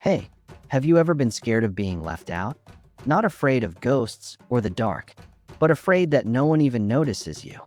Hey, have you ever been scared of being left out? Not afraid of ghosts or the dark, but afraid that no one even notices you.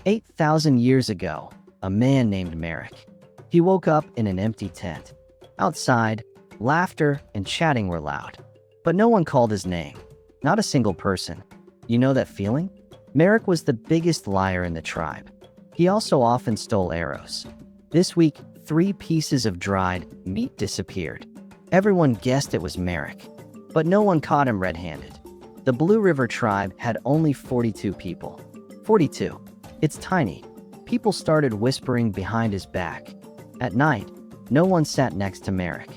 8,000 years ago, a man named Marek. He woke up in an empty tent. Outside, laughter and chatting were loud, but no one called his name. Not a single person. You know that feeling? Marek was the biggest liar in the tribe. He also often stole arrows. This week, 3 pieces of dried meat disappeared. Everyone guessed it was Marek, but no one caught him red-handed. The Blue River tribe had only 42 people. 42. It's tiny. People started whispering behind his back. At night, no one sat next to Marek.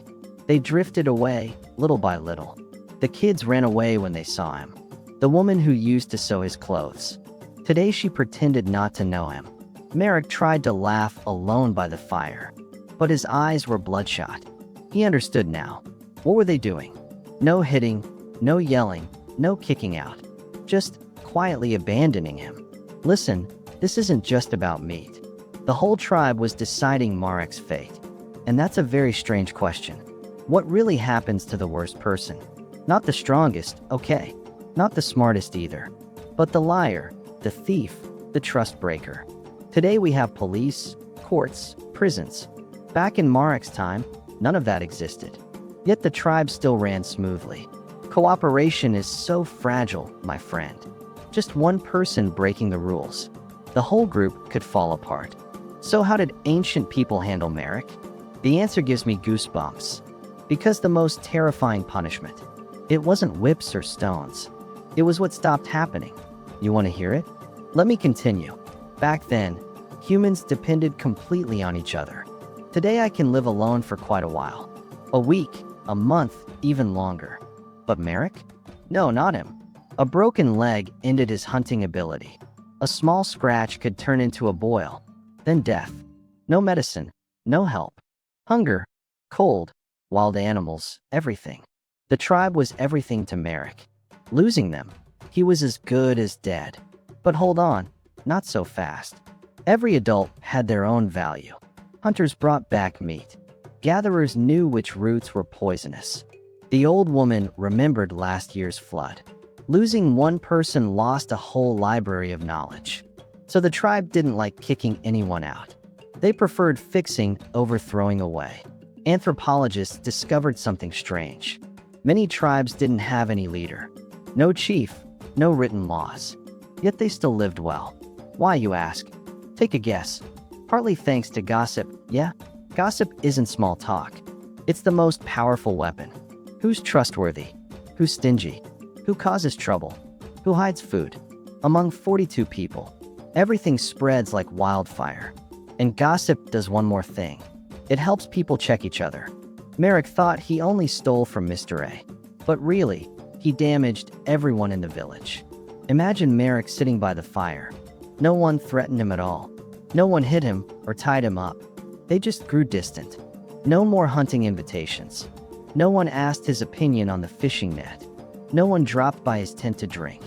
They drifted away, little by little. The kids ran away when they saw him. The woman who used to sew his clothes. Today she pretended not to know him. Marek tried to laugh alone by the fire, but his eyes were bloodshot. He understood now. What were they doing? No hitting, no yelling, no kicking out. Just quietly abandoning him. Listen, this isn't just about meat. The whole tribe was deciding Marek's fate. And that's a very strange question. What really happens to the worst person? Not the strongest, okay. Not the smartest either. But the liar, the thief, the trust breaker. Today we have police, courts, prisons. Back in Marek's time, none of that existed. Yet the tribe still ran smoothly. Cooperation is so fragile, my friend. Just one person breaking the rules. The whole group could fall apart. So how did ancient people handle Marek? The answer gives me goosebumps. Because the most terrifying punishment. It wasn't whips or stones. It was what stopped happening. You want to hear it? Let me continue. Back then, humans depended completely on each other. Today I can live alone for quite a while. A week, a month, even longer. But Marek? No, not him. A broken leg ended his hunting ability. A small scratch could turn into a boil. Then death. No medicine, no help. Hunger, cold, wild animals, everything. The tribe was everything to Marek. Losing them, he was as good as dead. But hold on, not so fast. Every adult had their own value. Hunters brought back meat. Gatherers knew which roots were poisonous. The old woman remembered last year's flood. Losing one person lost a whole library of knowledge. So the tribe didn't like kicking anyone out. They preferred fixing over throwing away. Anthropologists discovered something strange. Many tribes didn't have any leader. No chief, no written laws. Yet they still lived well. Why, you ask? Take a guess. Partly thanks to gossip, yeah? Gossip isn't small talk. It's the most powerful weapon. Who's trustworthy? Who's stingy? Who causes trouble? Who hides food? Among 42 people, everything spreads like wildfire. And gossip does one more thing. It helps people check each other. Marek thought he only stole from Mr. A. But really, he damaged everyone in the village. Imagine Marek sitting by the fire. No one threatened him at all. No one hit him or tied him up. They just grew distant. No more hunting invitations. No one asked his opinion on the fishing net. No one dropped by his tent to drink.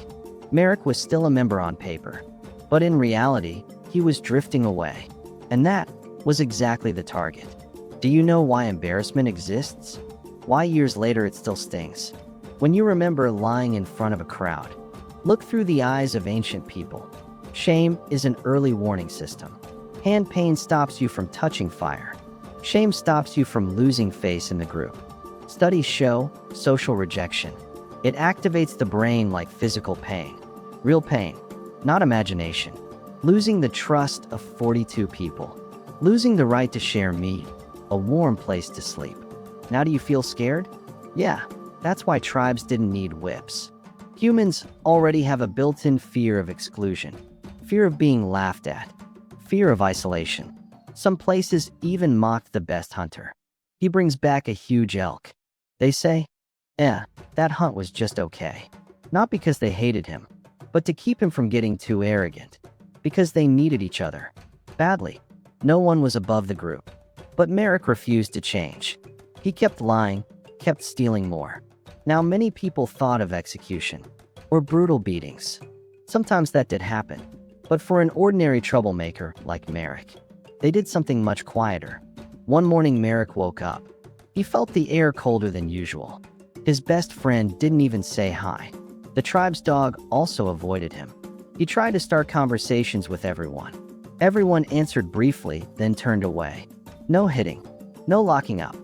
Marek was still a member on paper. But in reality, he was drifting away. And that was exactly the target. Do you know why embarrassment exists? Why years later it still stings? When you remember lying in front of a crowd, look through the eyes of ancient people. Shame is an early warning system. Hand pain stops you from touching fire. Shame stops you from losing face in the group. Studies show social rejection. It activates the brain like physical pain. Real pain, not imagination. Losing the trust of 42 people. Losing the right to share meat, a warm place to sleep. Now do you feel scared? Yeah, that's why tribes didn't need whips. Humans already have a built-in fear of exclusion. Fear of being laughed at. Fear of isolation. Some places even mocked the best hunter. He brings back a huge elk. They say, that hunt was just okay. Not because they hated him, but to keep him from getting too arrogant. Because they needed each other. Badly. No one was above the group. But Marek refused to change. He kept lying, kept stealing more. Now many people thought of execution. Or brutal beatings. Sometimes that did happen. But for an ordinary troublemaker like Marek, they did something much quieter. One morning Marek woke up. He felt the air colder than usual. His best friend didn't even say hi. The tribe's dog also avoided him. He tried to start conversations with everyone. Everyone answered briefly, then turned away. No hitting, no locking up,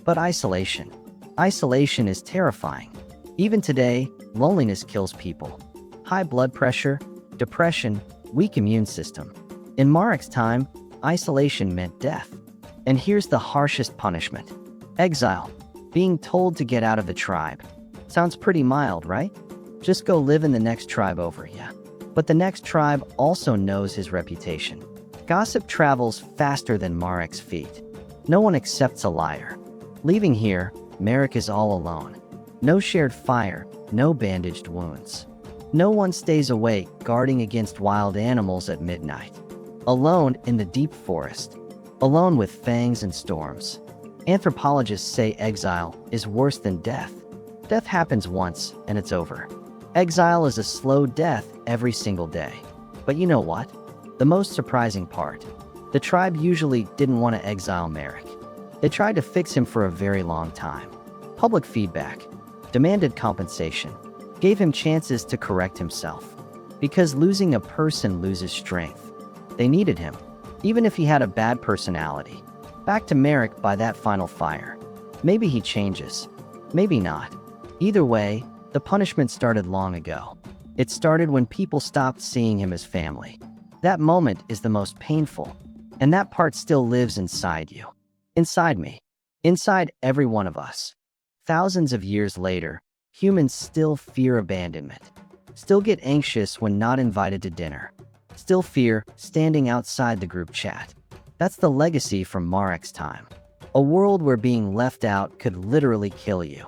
but isolation. Isolation is terrifying. Even today, loneliness kills people. High blood pressure, depression, weak immune system. In Marek's time, isolation meant death. And here's the harshest punishment. Exile. Being told to get out of the tribe. Sounds pretty mild, right? Just go live in the next tribe over, yeah. But the next tribe also knows his reputation. Gossip travels faster than Marek's feet. No one accepts a liar. Leaving here, Marek is all alone. No shared fire, no bandaged wounds. No one stays awake guarding against wild animals at midnight. Alone in the deep forest. Alone with fangs and storms. Anthropologists say exile is worse than death. Death happens once and it's over. Exile is a slow death every single day. But you know what? The most surprising part. The tribe usually didn't want to exile Marek. They tried to fix him for a very long time. Public feedback. Demanded compensation. Gave him chances to correct himself. Because losing a person loses strength. They needed him, even if he had a bad personality. Back to Marek by that final fire. Maybe he changes. Maybe not. Either way, the punishment started long ago. It started when people stopped seeing him as family. That moment is the most painful, and that part still lives inside you. Inside me. Inside every one of us. Thousands of years later, humans still fear abandonment. Still get anxious when not invited to dinner. Still fear standing outside the group chat. That's the legacy from Marek's time. A world where being left out could literally kill you.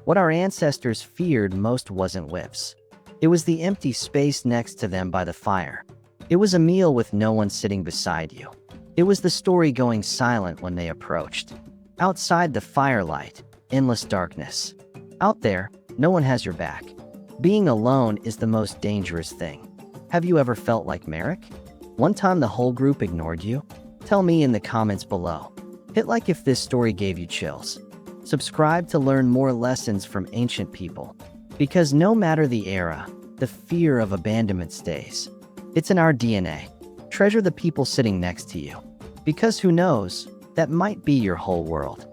What our ancestors feared most wasn't whips. It was the empty space next to them by the fire. It was a meal with no one sitting beside you. It was the story going silent when they approached. Outside the firelight, endless darkness. Out there, no one has your back. Being alone is the most dangerous thing. Have you ever felt like Marek? One time the whole group ignored you? Tell me in the comments below. Hit like if this story gave you chills. Subscribe to learn more lessons from ancient people. Because no matter the era, the fear of abandonment stays. It's in our DNA. Treasure the people sitting next to you. Because who knows, that might be your whole world.